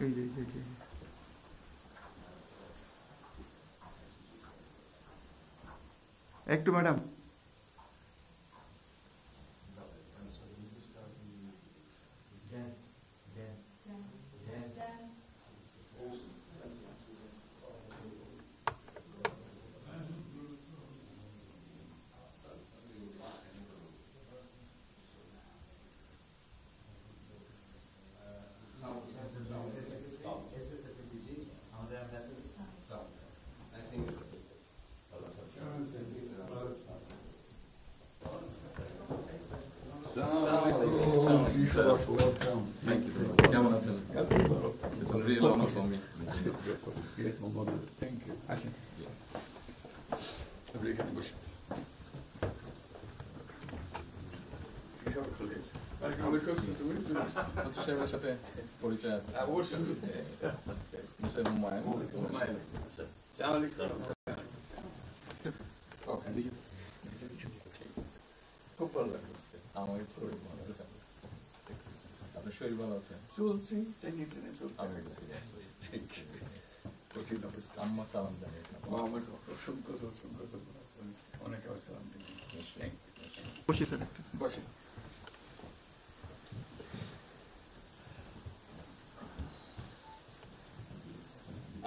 এই যে এই যে একটু ম্যাডাম Thank you. কেমন আছেন? It's a real honor for me. Great moment. Thank you. আসেন। আপনি এখানে বসুন। কিসব খুলে? আমি করছি, তুমি চলে আসো। মন্ত্রী সাহেবের সাথে পরিচয় আছে। অবশ্যই। মিস্টার হুমায়ুন। হুমায়ুন। আসসালামু আলাইকুম। খুব ভালো লাগলো। আমার শরীর ভালো আছে। আপনার শরীর ভালো আছে? চলছে, টেনে টেনে চলছে। আমি বুঝতে পারছি। কঠিন অবস্থা। আম্মা সালাম জানিয়েছেন। আমার অসংখ্য অনেক আসসালাম। বসি স্যার একটু বসেন।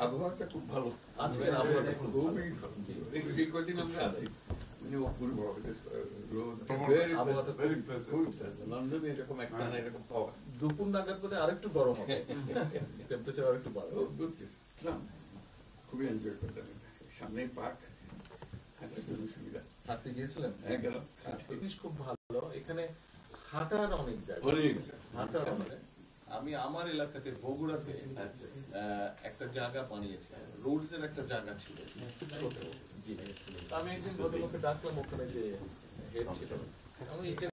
আবহাওয়াটা খুব ভালো। আজকের আবহাওয়াটা খুব ভালো। খুবই ভালো। এই কদিন আমরা আছি অপূর্ব লন্ডনে এরকম একটা না এরকম পাওয়া দুপুর নাগাদ বোধহয় আরেকটু গরম হবে। টেম্পারেচার আরেকটু বাড়বে। খুবই এনজয় করতাম। সামনে পার্ক, হাঁটার জন্য সুবিধা। হাঁটতে গিয়েছিলেন? হ্যাঁ গেলাম। জিনিস খুব ভালো। এখানে হাঁটার অনেক জায়গা। হাঁটার অনেক। আমি আমার এলাকাতে বগুড়াতে একটা জায়গা বানিয়েছি, রোডস এর একটা জায়গা ছিল ছোট। জি, আমি একদিন ভদ্রলোককে ডাকলাম, ওখানে যে হেড ছিল, আমি